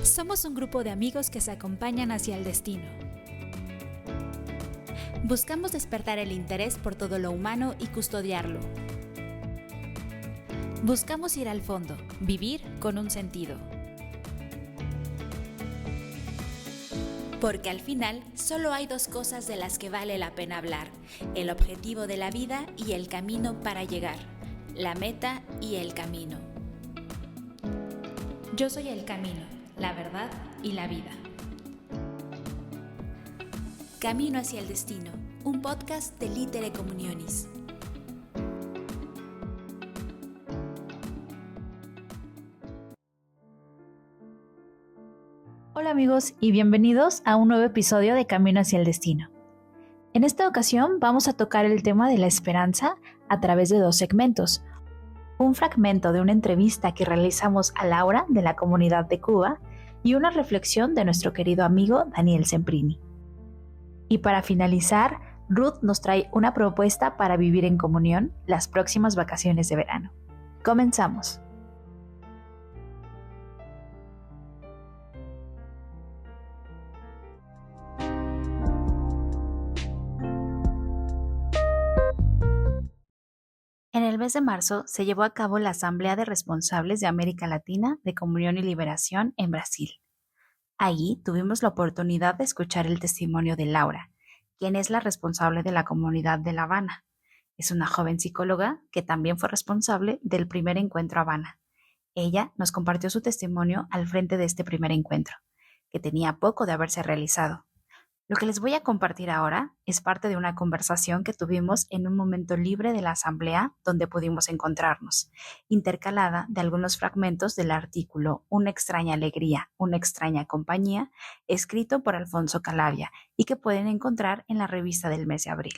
Somos un grupo de amigos que se acompañan hacia el destino. Buscamos despertar el interés por todo lo humano y custodiarlo. Buscamos ir al fondo, vivir con un sentido. Porque al final solo hay dos cosas de las que vale la pena hablar: el objetivo de la vida y el camino para llegar, la meta y el camino. Yo soy el camino, la verdad y la vida. Camino hacia el destino, un podcast de Litere Communionis. Hola amigos y bienvenidos a un nuevo episodio de Camino hacia el Destino. En esta ocasión vamos a tocar el tema de la esperanza a través de dos segmentos. Un fragmento de una entrevista que realizamos a Laura de la comunidad de Cuba y una reflexión de nuestro querido amigo Daniel Semprini. Y para finalizar, Ruth nos trae una propuesta para vivir en comunión las próximas vacaciones de verano. Comenzamos. En el mes de marzo se llevó a cabo la Asamblea de Responsables de América Latina de Comunión y Liberación en Brasil. Allí tuvimos la oportunidad de escuchar el testimonio de Laura, quien es la responsable de la comunidad de La Habana. Es una joven psicóloga que también fue responsable del primer encuentro Habana. Ella nos compartió su testimonio al frente de este primer encuentro, que tenía poco de haberse realizado. Lo que les voy a compartir ahora es parte de una conversación que tuvimos en un momento libre de la asamblea donde pudimos encontrarnos, intercalada de algunos fragmentos del artículo Una extraña alegría, una extraña compañía, escrito por Alfonso Calavia y que pueden encontrar en la revista del mes de abril.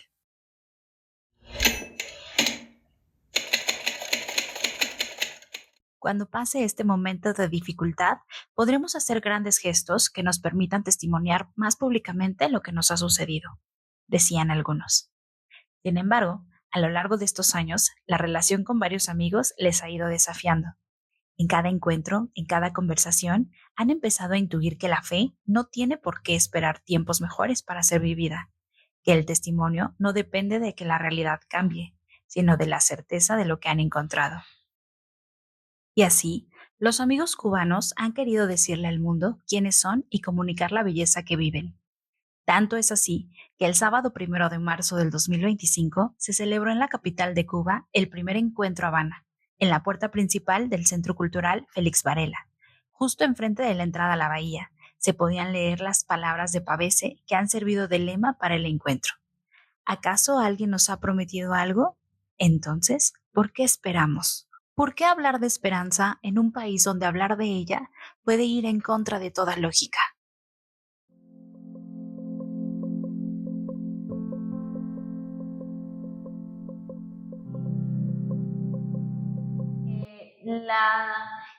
Cuando pase este momento de dificultad, podremos hacer grandes gestos que nos permitan testimoniar más públicamente lo que nos ha sucedido, decían algunos. Sin embargo, a lo largo de estos años, la relación con varios amigos les ha ido desafiando. En cada encuentro, en cada conversación, han empezado a intuir que la fe no tiene por qué esperar tiempos mejores para ser vivida, que el testimonio no depende de que la realidad cambie, sino de la certeza de lo que han encontrado. Y así, los amigos cubanos han querido decirle al mundo quiénes son y comunicar la belleza que viven. Tanto es así que el sábado 1 de marzo del 2025 se celebró en la capital de Cuba el primer encuentro Habana, en la puerta principal del Centro Cultural Félix Varela. Justo enfrente de la entrada a la bahía, se podían leer las palabras de Pavese que han servido de lema para el encuentro. ¿Acaso alguien nos ha prometido algo? Entonces, ¿por qué esperamos? ¿Por qué hablar de esperanza en un país donde hablar de ella puede ir en contra de toda lógica?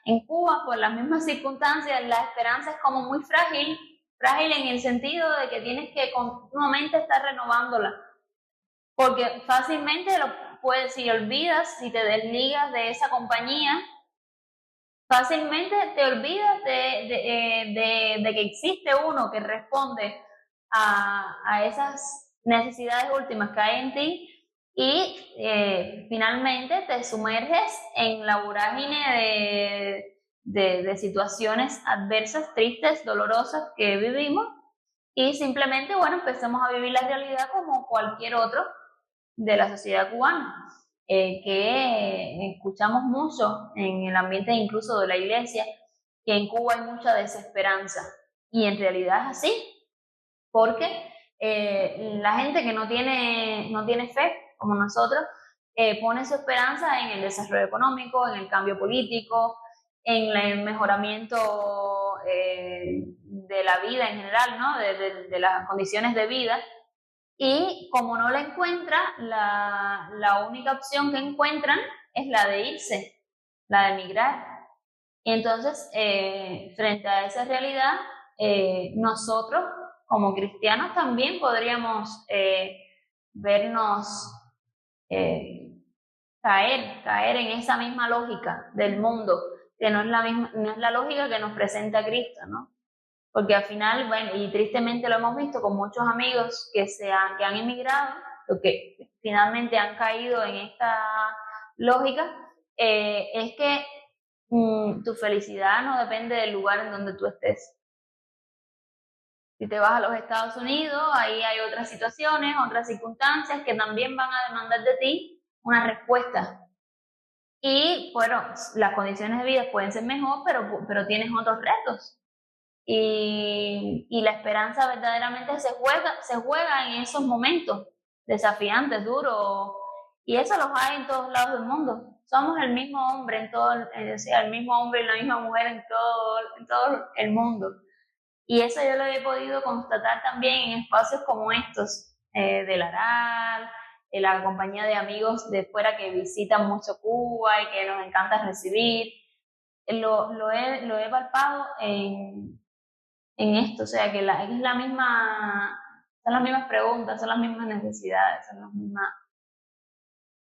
En Cuba, por las mismas circunstancias, la esperanza es como muy frágil en el sentido de que tienes que continuamente estar renovándola, porque fácilmente si olvidas, si te desligas de esa compañía, fácilmente te olvidas de que existe uno que responde a esas necesidades últimas que hay en ti. Y finalmente te sumerges en la vorágine de situaciones adversas, tristes, dolorosas que vivimos y simplemente, empecemos a vivir la realidad como cualquier otro de la sociedad cubana, que escuchamos mucho en el ambiente incluso de la iglesia, que en Cuba hay mucha desesperanza y en realidad es así, porque la gente que no tiene fe, como nosotros, pone su esperanza en el desarrollo económico, en el cambio político, en el mejoramiento de la vida en general, ¿no? de las condiciones de vida, y como no la encuentra, la única opción que encuentran es la de irse, la de emigrar. Y entonces, frente a esa realidad, nosotros como cristianos también podríamos vernos caer en esa misma lógica del mundo que no es la misma, no es la lógica que nos presenta Cristo, ¿no? Porque al final, bueno, y tristemente lo hemos visto con muchos amigos que han emigrado, o que finalmente han caído en esta lógica, es que tu felicidad no depende del lugar en donde tú estés. Si te vas a los Estados Unidos, ahí hay otras situaciones, otras circunstancias que también van a demandar de ti una respuesta. Y bueno, las condiciones de vida pueden ser mejor, pero tienes otros retos. Y la esperanza verdaderamente se juega en esos momentos desafiantes, duros. Y eso los hay en todos lados del mundo. Somos el mismo hombre el mismo hombre y la misma mujer en todo el mundo. Y eso yo lo he podido constatar también en espacios como estos, del Aral, la compañía de amigos de fuera que visitan mucho Cuba y que nos encanta recibir. Lo he palpado en esto, o sea que son las mismas preguntas, son las mismas necesidades, son las mismas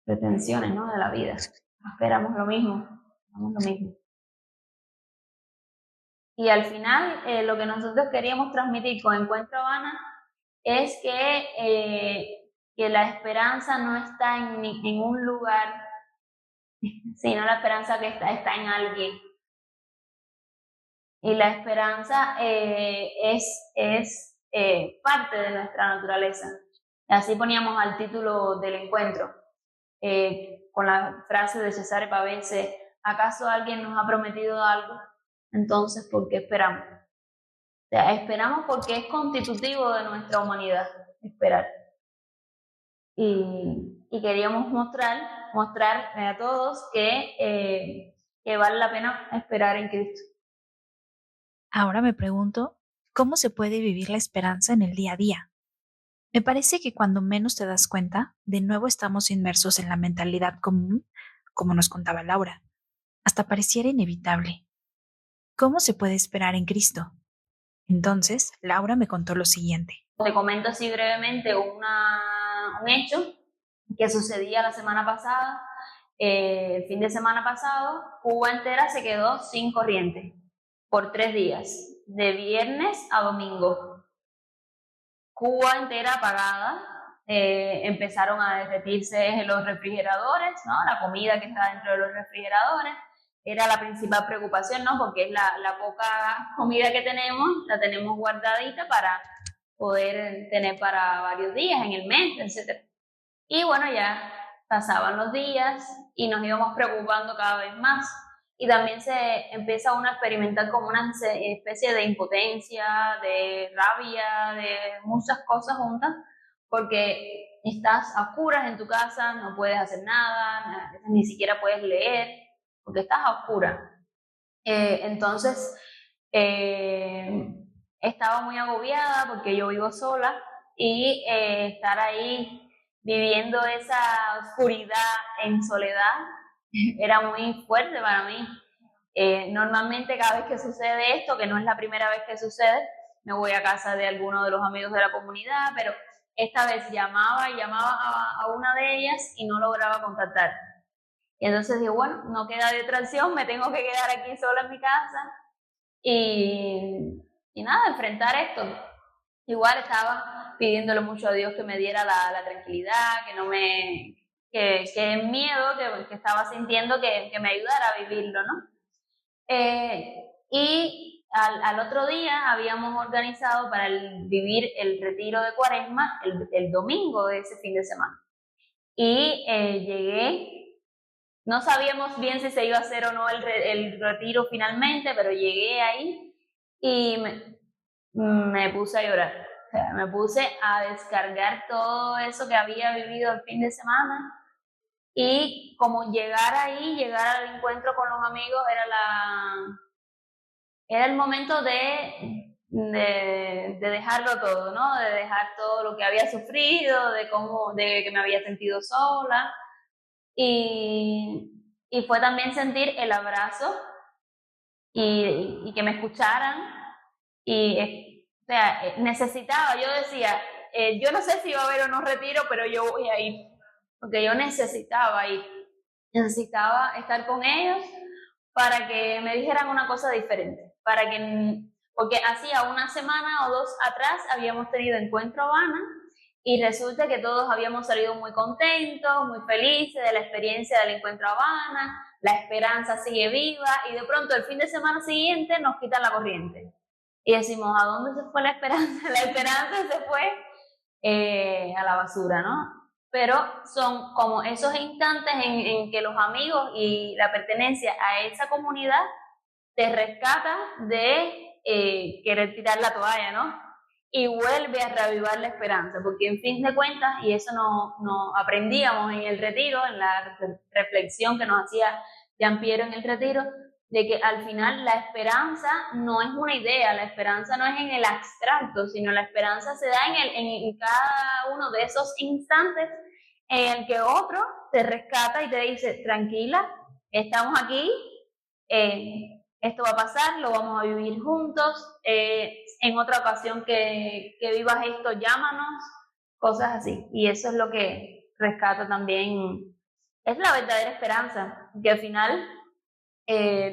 pretensiones, ¿no?, de la vida. Esperamos lo mismo. Y al final, lo que nosotros queríamos transmitir con Encuentro Habana es que la esperanza no está en un lugar, sino la esperanza que está en alguien. Y la esperanza es parte de nuestra naturaleza. Así poníamos al título del encuentro, con la frase de Cesare Pavese: ¿acaso alguien nos ha prometido algo? Entonces, ¿por qué esperamos? O sea, esperamos porque es constitutivo de nuestra humanidad, esperar. Y queríamos mostrar a todos que vale la pena esperar en Cristo. Ahora me pregunto, ¿cómo se puede vivir la esperanza en el día a día? Me parece que cuando menos te das cuenta, de nuevo estamos inmersos en la mentalidad común, como nos contaba Laura. Hasta pareciera inevitable. ¿Cómo se puede esperar en Cristo? Entonces, Laura me contó lo siguiente. Te comento así brevemente un hecho que sucedía la semana pasada. El fin de semana pasado, Cuba entera se quedó sin corriente por 3 días, de viernes a domingo. Cuba entera apagada. Empezaron a derretirse los refrigeradores, ¿no? La comida que está dentro de los refrigeradores era la principal preocupación, ¿no? Porque es la poca comida que tenemos, la tenemos guardadita para poder tener para varios días en el mes, etc. Y bueno, ya pasaban los días y nos íbamos preocupando cada vez más. Y también se empieza uno a experimentar como una especie de impotencia, de rabia, de muchas cosas juntas, porque estás a oscuras en tu casa, no puedes hacer nada, ni siquiera puedes leer, porque estás a oscuras. Entonces, estaba muy agobiada porque yo vivo sola y estar ahí viviendo esa oscuridad en soledad era muy fuerte para mí. Normalmente cada vez que sucede esto, que no es la primera vez que sucede, me voy a casa de alguno de los amigos de la comunidad, pero esta vez llamaba a una de ellas y no lograba contactar. Y entonces digo, bueno, no queda de otra opción, me tengo que quedar aquí sola en mi casa y nada, enfrentar esto. Igual estaba pidiéndole mucho a Dios que me diera la tranquilidad, que el miedo que estaba sintiendo que me ayudara a vivirlo, ¿no? Y al otro día habíamos organizado para vivir el retiro de Cuaresma el domingo de ese fin de semana. Y llegué, no sabíamos bien si se iba a hacer o no el retiro finalmente, pero llegué ahí y me puse a llorar. O sea, me puse a descargar todo eso que había vivido el fin de semana. Y como llegar al encuentro con los amigos era el momento de dejarlo todo, ¿no? De dejar todo lo que había sufrido, de que me había sentido sola. Y fue también sentir el abrazo y que me escucharan. O sea, yo decía, yo no sé si va a haber o no retiro, pero yo voy a ir. Porque yo necesitaba ir, necesitaba estar con ellos, para que me dijeran una cosa diferente, porque hacía una semana o dos atrás habíamos tenido Encuentro Habana y resulta que todos habíamos salido muy contentos, muy felices de la experiencia del Encuentro Habana, la esperanza sigue viva y de pronto el fin de semana siguiente nos quitan la corriente. Y decimos, ¿a dónde se fue la esperanza? La esperanza se fue a la basura, ¿no? Pero son como esos instantes en que los amigos y la pertenencia a esa comunidad te rescata de querer tirar la toalla, ¿no? Y vuelve a reavivar la esperanza, porque en fin de cuentas, y eso no aprendíamos en el retiro, en la reflexión que nos hacía Jean Piero en el retiro, de que al final la esperanza no es una idea, la esperanza no es en el abstracto, sino la esperanza se da en cada uno de esos instantes en el que otro te rescata y te dice, tranquila, estamos aquí, esto va a pasar, lo vamos a vivir juntos, en otra ocasión que vivas esto, llámanos, cosas así. Y eso es lo que rescata también, es la verdadera esperanza, que al final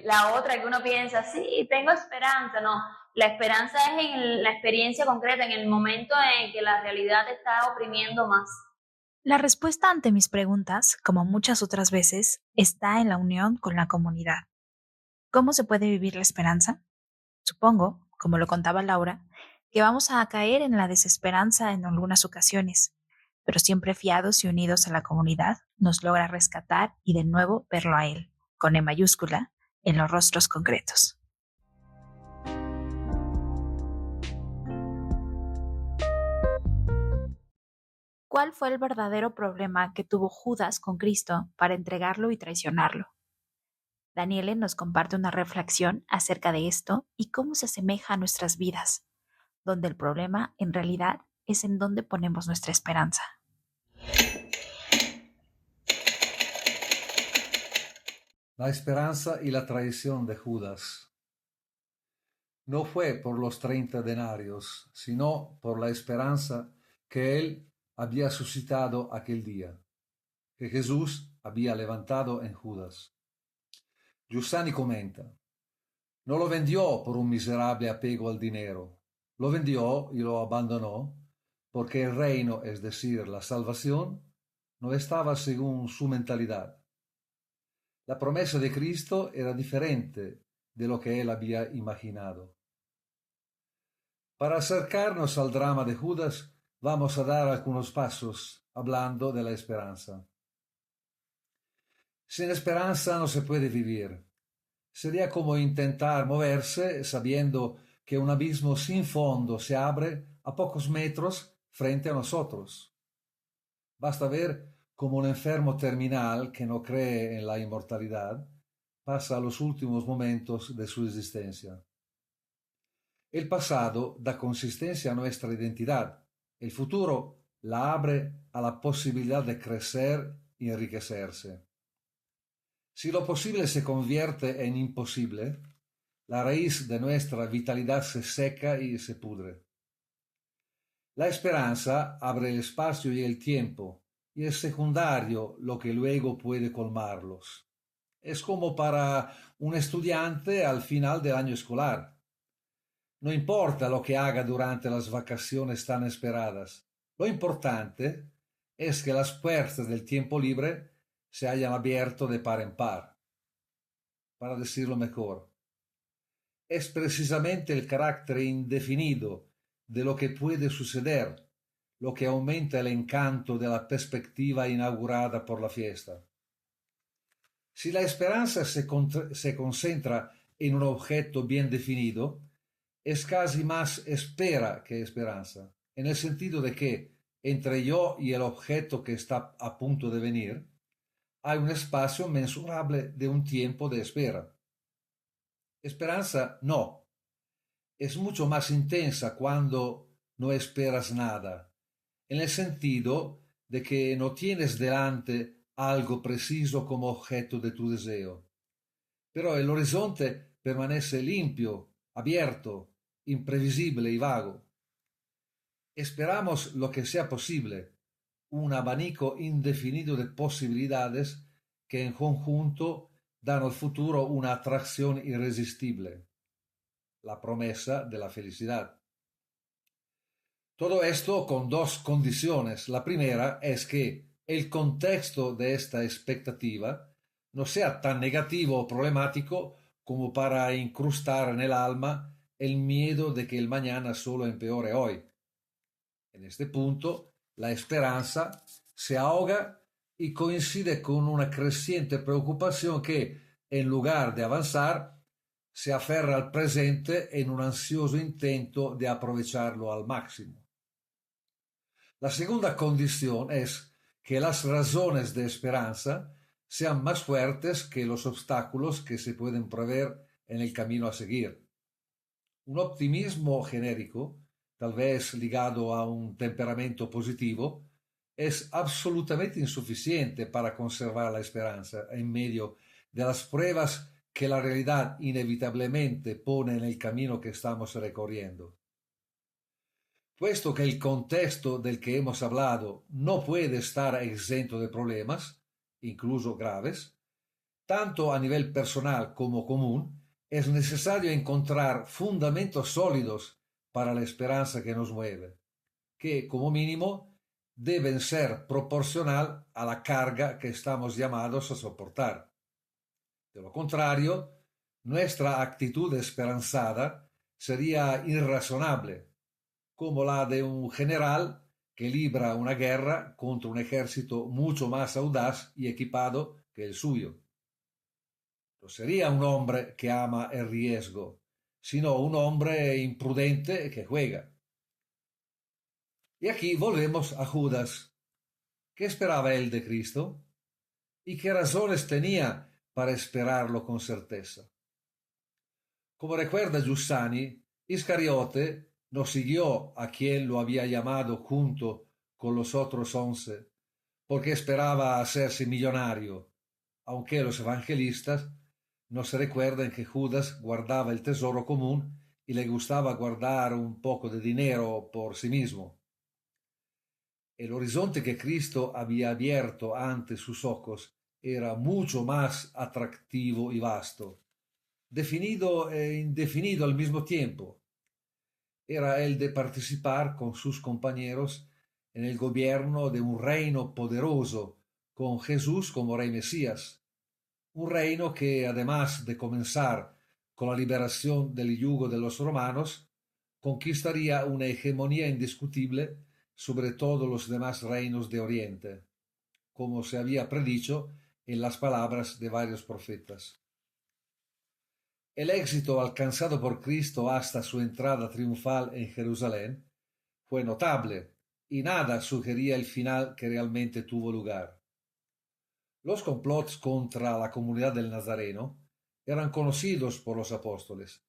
la otra que uno piensa, sí, tengo esperanza, no, la esperanza es en la experiencia concreta, en el momento en que la realidad te está oprimiendo más. La respuesta ante mis preguntas, como muchas otras veces, está en la unión con la comunidad. ¿Cómo se puede vivir la esperanza? Supongo, como lo contaba Laura, que vamos a caer en la desesperanza en algunas ocasiones, pero siempre fiados y unidos a la comunidad nos logra rescatar y de nuevo verlo a él, con E mayúscula, en los rostros concretos. ¿Cuál fue el verdadero problema que tuvo Judas con Cristo para entregarlo y traicionarlo? Daniele nos comparte una reflexión acerca de esto y cómo se asemeja a nuestras vidas, donde el problema en realidad es en dónde ponemos nuestra esperanza. La esperanza y la traición de Judas. No fue por los 30 denarios, sino por la esperanza que él había suscitado aquel día, que Jesús había levantado en Judas. Giussani comenta, no lo vendió por un miserable apego al dinero, lo vendió y lo abandonó porque el reino, es decir, la salvación, no estaba según su mentalidad. La promesa de Cristo era diferente de lo que él había imaginado. Para acercarnos al drama de Judas, vamos a dar algunos pasos hablando de la esperanza. Sin esperanza no se puede vivir. Sería como intentar moverse sabiendo que un abismo sin fondo se abre a pocos metros frente a nosotros. Basta ver cómo un enfermo terminal que no cree en la inmortalidad pasa los últimos momentos de su existencia. El pasado da consistencia a nuestra identidad. El futuro la abre a la posibilidad de crecer y enriquecerse. Si lo posible se convierte en imposible, la raíz de nuestra vitalidad se seca y se pudre. La esperanza abre el espacio y el tiempo, y es secundario lo que luego puede colmarlos. Es como para un estudiante al final del año escolar. No importa lo que haga durante las vacaciones tan esperadas. Lo importante es que las puertas del tiempo libre se hayan abierto de par en par. Para decirlo mejor, es precisamente el carácter indefinido de lo que puede suceder lo que aumenta el encanto de la perspectiva inaugurada por la fiesta. Si la esperanza se concentra en un objeto bien definido, es casi más espera que esperanza, en el sentido de que entre yo y el objeto que está a punto de venir, hay un espacio mensurable de un tiempo de espera. Esperanza no. Es mucho más intensa cuando no esperas nada, en el sentido de que no tienes delante algo preciso como objeto de tu deseo. Pero el horizonte permanece limpio, abierto, imprevisible y vago. Esperamos lo que sea posible, un abanico indefinido de posibilidades que en conjunto dan al futuro una atracción irresistible, la promesa de la felicidad. Todo esto con dos condiciones. La primera es que el contexto de esta expectativa no sea tan negativo o problemático como para incrustar en el alma el miedo de que el mañana solo empeore hoy. En este punto, la esperanza se ahoga y coincide con una creciente preocupación que, en lugar de avanzar, se aferra al presente en un ansioso intento de aprovecharlo al máximo. La segunda condición es que las razones de esperanza sean más fuertes que los obstáculos que se pueden prever en el camino a seguir. Un optimismo genérico, tal vez ligado a un temperamento positivo, es absolutamente insuficiente para conservar la esperanza en medio de las pruebas que la realidad inevitablemente pone en el camino que estamos recorriendo. Puesto que el contexto del que hemos hablado no puede estar exento de problemas, incluso graves, tanto a nivel personal como común, es necesario encontrar fundamentos sólidos para la esperanza que nos mueve, que, como mínimo, deben ser proporcional a la carga que estamos llamados a soportar. De lo contrario, nuestra actitud esperanzada sería irrazonable, como la de un general que libra una guerra contra un ejército mucho más audaz y equipado que el suyo. No sería un hombre que ama el riesgo, sino un hombre imprudente que juega. Y aquí volvemos a Judas. ¿Qué esperaba él de Cristo? ¿Y qué razones tenía para esperarlo con certeza? Como recuerda Giussani, Iscariote no siguió a quien lo había llamado junto con los otros 11, porque esperaba hacerse millonario, aunque los evangelistas nos recuerdan que Judas guardaba el tesoro común y le gustaba guardar un poco de dinero por sí mismo. El horizonte que Cristo había abierto ante sus ojos era mucho más atractivo y vasto, definido e indefinido al mismo tiempo. Era el de participar con sus compañeros en el gobierno de un reino poderoso, con Jesús como Rey Mesías, un reino que, además de comenzar con la liberación del yugo de los romanos, conquistaría una hegemonía indiscutible sobre todos los demás reinos de Oriente, como se había predicho en las palabras de varios profetas. El éxito alcanzado por Cristo hasta su entrada triunfal en Jerusalén fue notable y nada sugería el final que realmente tuvo lugar. Los complots contra la comunidad del Nazareno eran conocidos por los apóstoles,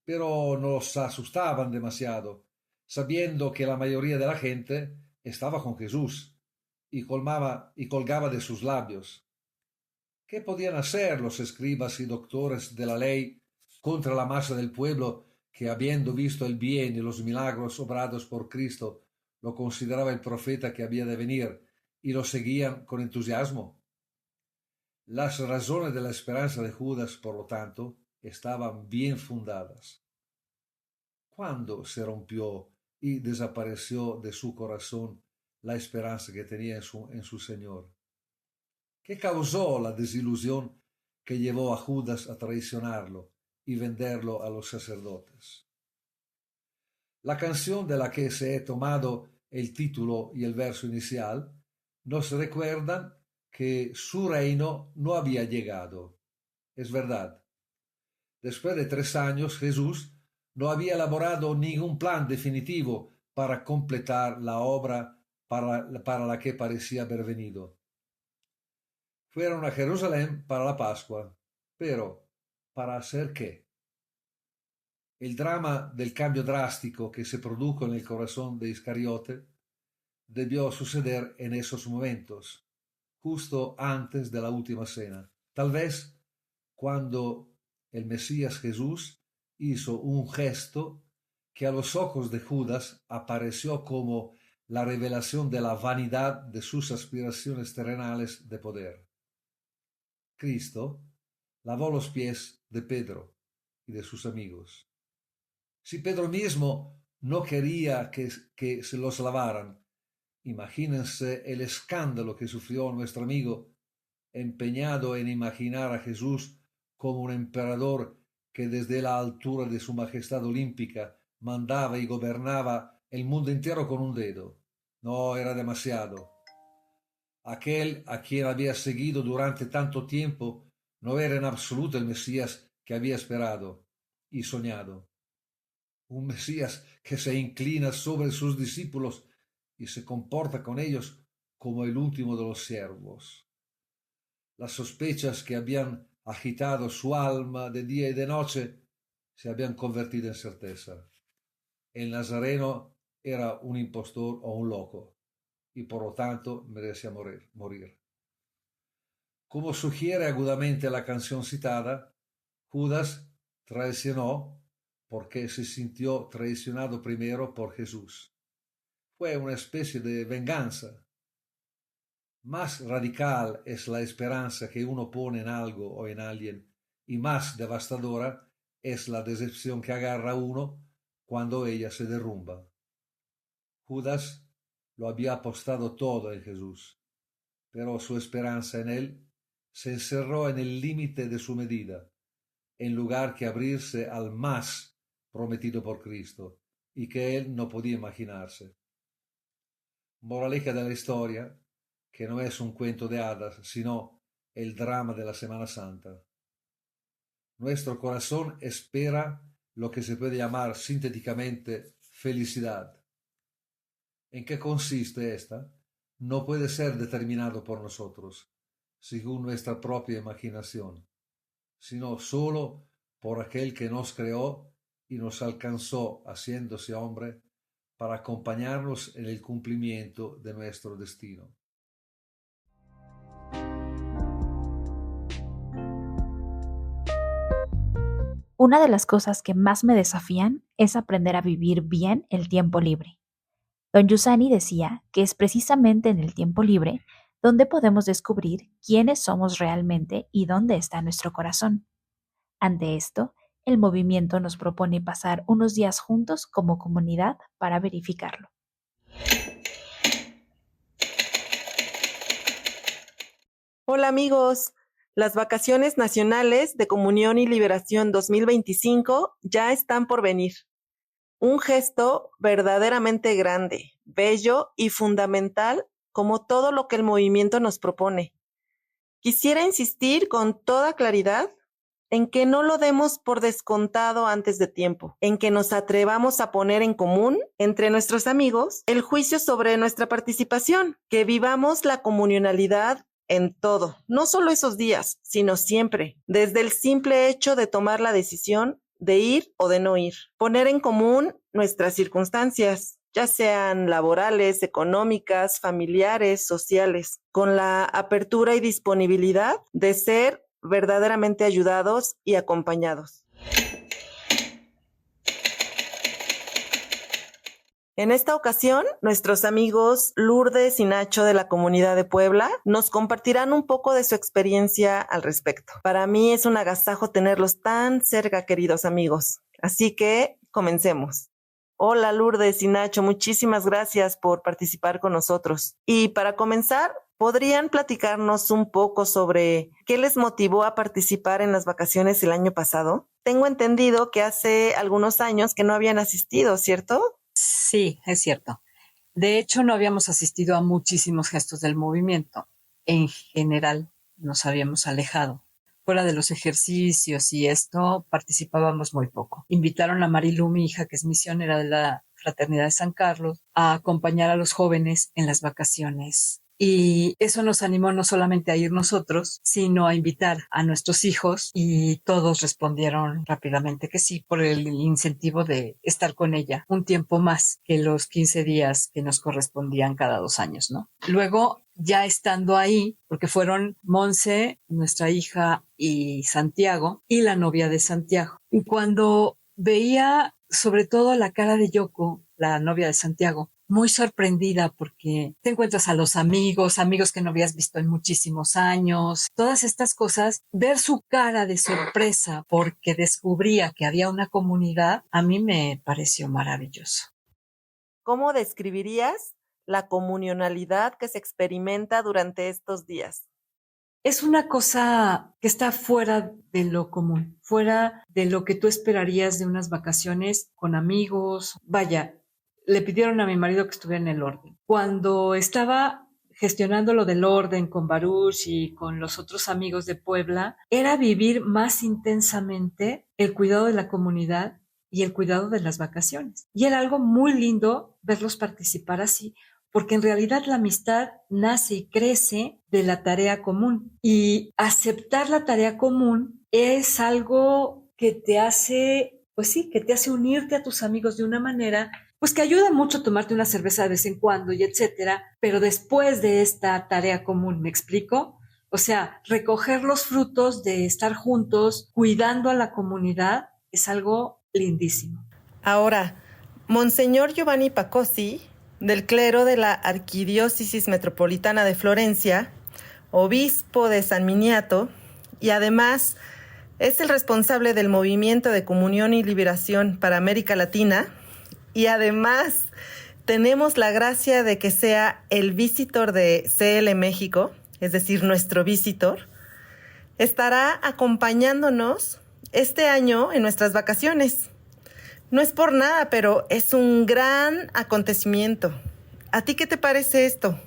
pero nos asustaban demasiado, sabiendo que la mayoría de la gente estaba con Jesús y colgaba de sus labios. ¿Qué podían hacer los escribas y doctores de la ley contra la masa del pueblo que, habiendo visto el bien y los milagros obrados por Cristo, lo consideraba el profeta que había de venir y lo seguían con entusiasmo? Las razones de la esperanza de Judas, por lo tanto, estaban bien fundadas. ¿Cuándo se rompió y desapareció de su corazón la esperanza que tenía en su Señor? ¿Qué causó la desilusión que llevó a Judas a traicionarlo y venderlo a los sacerdotes? La canción de la que se ha tomado el título y el verso inicial nos recuerdan que su reino no había llegado. Es verdad. Después de 3 años, Jesús no había elaborado ningún plan definitivo para completar la obra para la que parecía haber venido. Fueron a Jerusalén para la Pascua, pero ¿para hacer qué? El drama del cambio drástico que se produjo en el corazón de Iscariote debió suceder en esos momentos, justo antes de la última cena, tal vez cuando el Mesías Jesús hizo un gesto que a los ojos de Judas apareció como la revelación de la vanidad de sus aspiraciones terrenales de poder. Cristo, lavó los pies de Pedro y de sus amigos. Si Pedro mismo no quería que se los lavaran, imagínense el escándalo que sufrió nuestro amigo, empeñado en imaginar a Jesús como un emperador que desde la altura de su majestad olímpica mandaba y gobernaba el mundo entero con un dedo. No, era demasiado. Aquel a quien había seguido durante tanto tiempo no era en absoluto el Mesías que había esperado y soñado. Un Mesías que se inclina sobre sus discípulos y se comporta con ellos como el último de los siervos. Las sospechas que habían agitado su alma de día y de noche se habían convertido en certeza. El Nazareno era un impostor o un loco y por lo tanto merecía morir. Como sugiere agudamente la canción citada, Judas traicionó porque se sintió traicionado primero por Jesús. Fue una especie de venganza. Más radical es la esperanza que uno pone en algo o en alguien, y más devastadora es la decepción que agarra a uno cuando ella se derrumba. Judas lo había apostado todo en Jesús, pero su esperanza en él se encerró en el límite de su medida, en lugar que abrirse al más prometido por Cristo y que él no podía imaginarse. Moraleja de la historia, que no es un cuento de hadas, sino el drama de la Semana Santa. Nuestro corazón espera lo que se puede llamar sintéticamente felicidad. ¿En qué consiste esta? No puede ser determinado por nosotros, según nuestra propia imaginación, sino solo por aquel que nos creó y nos alcanzó haciéndose hombre para acompañarnos en el cumplimiento de nuestro destino. Una de las cosas que más me desafían es aprender a vivir bien el tiempo libre. Don Giussani decía que es precisamente en el tiempo libre donde podemos descubrir quiénes somos realmente y dónde está nuestro corazón. Ante esto, el movimiento nos propone pasar unos días juntos como comunidad para verificarlo. Hola amigos, las vacaciones nacionales de Comunión y Liberación 2025 ya están por venir. Un gesto verdaderamente grande, bello y fundamental como todo lo que el movimiento nos propone. Quisiera insistir con toda claridad en que no lo demos por descontado antes de tiempo, en que nos atrevamos a poner en común entre nuestros amigos el juicio sobre nuestra participación, que vivamos la comunionalidad en todo, no solo esos días, sino siempre, desde el simple hecho de tomar la decisión de ir o de no ir, poner en común nuestras circunstancias, ya sean laborales, económicas, familiares, sociales, con la apertura y disponibilidad de ser verdaderamente ayudados y acompañados. En esta ocasión, nuestros amigos Lourdes y Nacho de la Comunidad de Puebla nos compartirán un poco de su experiencia al respecto. Para mí es un agasajo tenerlos tan cerca, queridos amigos. Así que, comencemos. Hola Lourdes y Nacho, muchísimas gracias por participar con nosotros. Y para comenzar, ¿podrían platicarnos un poco sobre qué les motivó a participar en las vacaciones el año pasado? Tengo entendido que hace algunos años que no habían asistido, ¿cierto? Sí, es cierto. De hecho, no habíamos asistido a muchísimos gestos del movimiento. En general, nos habíamos alejado. Fuera de los ejercicios y esto, participábamos muy poco. Invitaron a Marilu, mi hija, que es misionera de la Fraternidad de San Carlos, a acompañar a los jóvenes en las vacaciones. Y eso nos animó no solamente a ir nosotros, sino a invitar a nuestros hijos, y todos respondieron rápidamente que sí, por el incentivo de estar con ella un tiempo más que los 15 días que nos correspondían cada 2 años, ¿no? Luego, ya estando ahí, porque fueron Monse, nuestra hija, y Santiago, y la novia de Santiago. Y cuando veía sobre todo la cara de Yoko, la novia de Santiago, muy sorprendida porque te encuentras a los amigos que no habías visto en muchísimos años, todas estas cosas, ver su cara de sorpresa porque descubría que había una comunidad, a mí me pareció maravilloso. ¿Cómo describirías la comunionalidad que se experimenta durante estos días? Es una cosa que está fuera de lo común, fuera de lo que tú esperarías de unas vacaciones con amigos. Vaya, le pidieron a mi marido que estuviera en el orden. Cuando estaba gestionando lo del orden con Baruch y con los otros amigos de Puebla, era vivir más intensamente el cuidado de la comunidad y el cuidado de las vacaciones. Y era algo muy lindo verlos participar así, porque en realidad la amistad nace y crece de la tarea común. Y aceptar la tarea común es algo que te hace, pues sí, que te hace unirte a tus amigos de una manera, pues que ayuda mucho a tomarte una cerveza de vez en cuando y etcétera, pero después de esta tarea común, ¿me explico? O sea, recoger los frutos de estar juntos, cuidando a la comunidad, es algo lindísimo. Ahora, Monseñor Giovanni Pacossi, del clero de la Arquidiócesis Metropolitana de Florencia, obispo de San Miniato, y además es el responsable del Movimiento de Comunión y Liberación para América Latina, y además tenemos la gracia de que sea el visitor de CL México, es decir, nuestro visitor, estará acompañándonos este año en nuestras vacaciones. No es por nada, pero es un gran acontecimiento. ¿A ti qué te parece esto?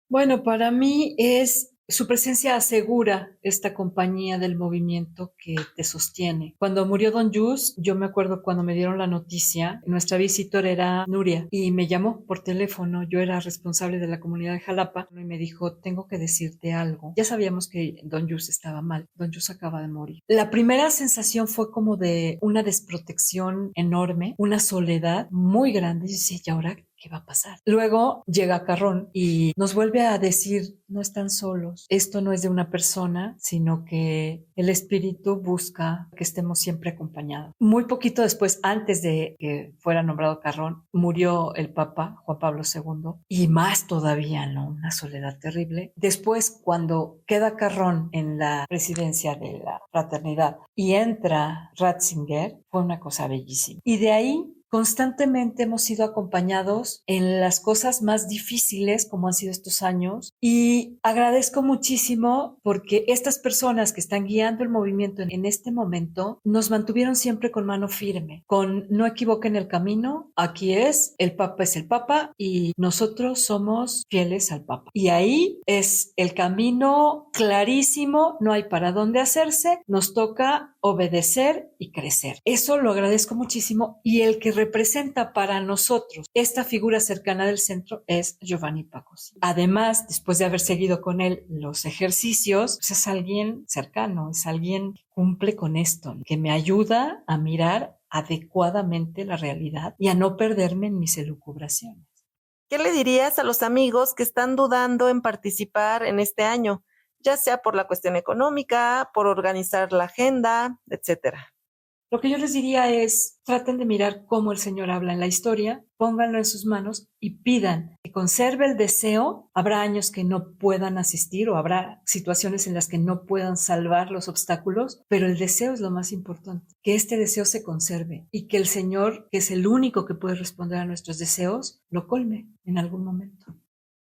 Bueno, para mí es su presencia asegura esta compañía del movimiento que te sostiene. Cuando murió Don Yus, yo me acuerdo cuando me dieron la noticia, nuestra visitor era Nuria y me llamó por teléfono. Yo era responsable de la comunidad de Jalapa y me dijo, tengo que decirte algo. Ya sabíamos que Don Yus estaba mal. Don Yus acaba de morir. La primera sensación fue como de una desprotección enorme, una soledad muy grande. Y decía, ¿y ahora qué va a pasar? Luego llega Carrón y nos vuelve a decir, no están solos, esto no es de una persona, sino que el espíritu busca que estemos siempre acompañados. Muy poquito después, antes de que fuera nombrado Carrón, murió el Papa Juan Pablo II y más todavía, ¿no? Una soledad terrible. Después, cuando queda Carrón en la presidencia de la fraternidad y entra Ratzinger, fue una cosa bellísima. Y de ahí constantemente hemos sido acompañados en las cosas más difíciles como han sido estos años y agradezco muchísimo porque estas personas que están guiando el movimiento en este momento nos mantuvieron siempre con mano firme, con no equivoquen el camino, aquí es el Papa y nosotros somos fieles al Papa. Y ahí es el camino clarísimo, no hay para dónde hacerse, nos toca obedecer y crecer. Eso lo agradezco muchísimo y el que representa para nosotros esta figura cercana del centro es Giovanni Pacossi. Además, después de haber seguido con él los ejercicios, pues es alguien cercano, es alguien que cumple con esto, que me ayuda a mirar adecuadamente la realidad y a no perderme en mis elucubraciones. ¿Qué le dirías a los amigos que están dudando en participar en este año, ya sea por la cuestión económica, por organizar la agenda, etcétera? Lo que yo les diría es, traten de mirar cómo el Señor habla en la historia, pónganlo en sus manos y pidan que conserve el deseo. Habrá años que no puedan asistir o habrá situaciones en las que no puedan salvar los obstáculos, pero el deseo es lo más importante, que este deseo se conserve y que el Señor, que es el único que puede responder a nuestros deseos, lo colme en algún momento.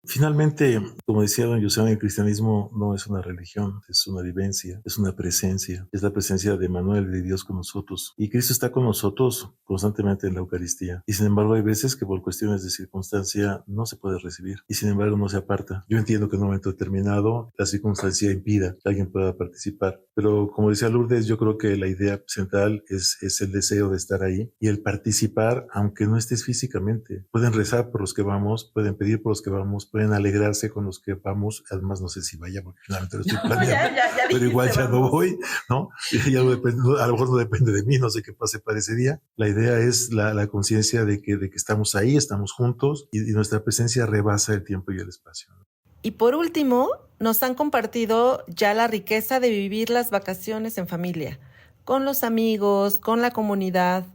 Finalmente, como decía don Giuseppe, el cristianismo no es una religión, es una vivencia, es una presencia, es la presencia de Manuel, de Dios con nosotros. Y Cristo está con nosotros constantemente en la Eucaristía. Y sin embargo hay veces que por cuestiones de circunstancia no se puede recibir y sin embargo no se aparta. Yo entiendo que en un momento determinado la circunstancia impida que alguien pueda participar. Pero como decía Lourdes, yo creo que la idea central es el deseo de estar ahí y el participar, aunque no estés físicamente. Pueden rezar por los que vamos, pueden pedir por los que vamos, pueden alegrarse con los que vamos. Además, no sé si vaya porque finalmente lo estoy planeando, pero igual ya no voy, ¿no? Ya no depende, a lo mejor no depende de mí, no sé qué pase para ese día. La idea es la conciencia de que estamos ahí, estamos juntos y nuestra presencia rebasa el tiempo y el espacio, ¿no? Y por último, nos han compartido ya la riqueza de vivir las vacaciones en familia, con los amigos, con la comunidad.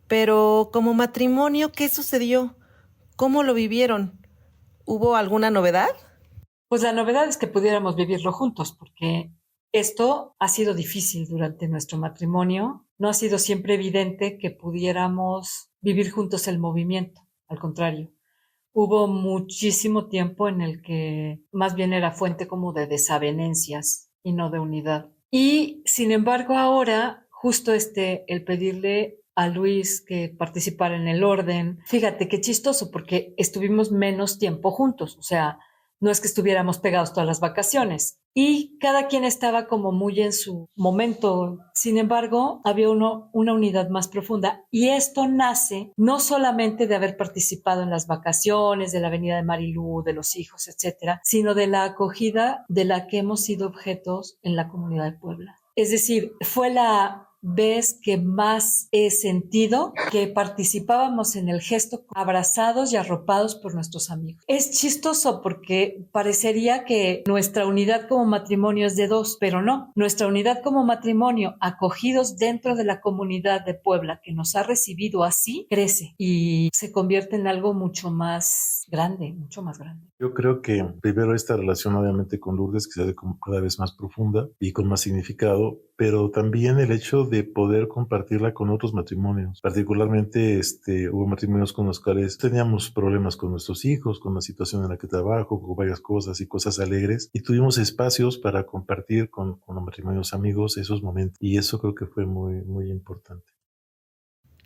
Pero como matrimonio, ¿qué sucedió? ¿Cómo lo vivieron? ¿Hubo alguna novedad? Pues la novedad es que pudiéramos vivirlo juntos, porque esto ha sido difícil durante nuestro matrimonio. No ha sido siempre evidente que pudiéramos vivir juntos el movimiento. Al contrario, hubo muchísimo tiempo en el que más bien era fuente como de desavenencias y no de unidad. Y sin embargo ahora, justo el pedirle a Luis que participara en el orden, fíjate qué chistoso, porque estuvimos menos tiempo juntos, o sea, no es que estuviéramos pegados todas las vacaciones y cada quien estaba como muy en su momento. Sin embargo, había una unidad más profunda y esto nace no solamente de haber participado en las vacaciones, de la venida de Marilú, de los hijos, etcétera, sino de la acogida de la que hemos sido objetos en la comunidad de Puebla. Es decir, fue la vez que más he sentido que participábamos en el gesto abrazados y arropados por nuestros amigos. Es chistoso porque parecería que nuestra unidad como matrimonio es de dos, pero no. Nuestra unidad como matrimonio, acogidos dentro de la comunidad de Puebla que nos ha recibido así, crece y se convierte en algo mucho más grande, mucho más grande. Yo creo que primero esta relación obviamente con Lourdes que se hace cada vez más profunda y con más significado, pero también el hecho de poder compartirla con otros matrimonios. Particularmente hubo matrimonios con los cuales teníamos problemas con nuestros hijos, con la situación en la que trabajo, con varias cosas y cosas alegres, y tuvimos espacios para compartir con los matrimonios amigos esos momentos, y eso creo que fue muy, muy importante.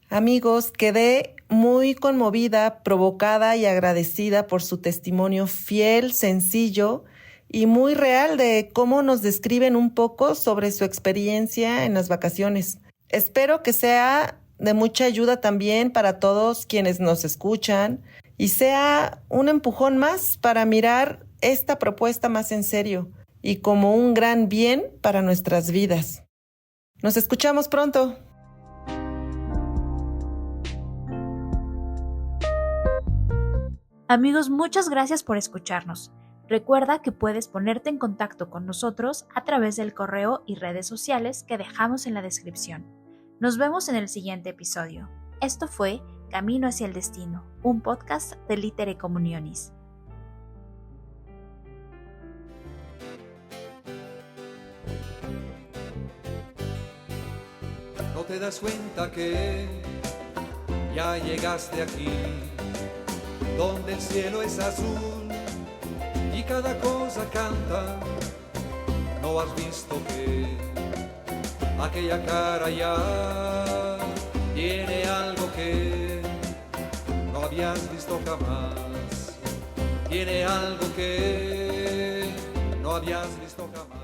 Amigos, quedé muy conmovida, provocada y agradecida por su testimonio fiel, sencillo y muy real de cómo nos describen un poco sobre su experiencia en las vacaciones. Espero que sea de mucha ayuda también para todos quienes nos escuchan y sea un empujón más para mirar esta propuesta más en serio y como un gran bien para nuestras vidas. Nos escuchamos pronto. Amigos, muchas gracias por escucharnos. Recuerda que puedes ponerte en contacto con nosotros a través del correo y redes sociales que dejamos en la descripción. Nos vemos en el siguiente episodio. Esto fue Camino hacia el Destino, un podcast de Litere Communionis. No te das cuenta que ya llegaste aquí, donde el cielo es azul y cada cosa canta. No has visto que aquella cara ya tiene algo que no habías visto jamás. Tiene algo que no habías visto jamás.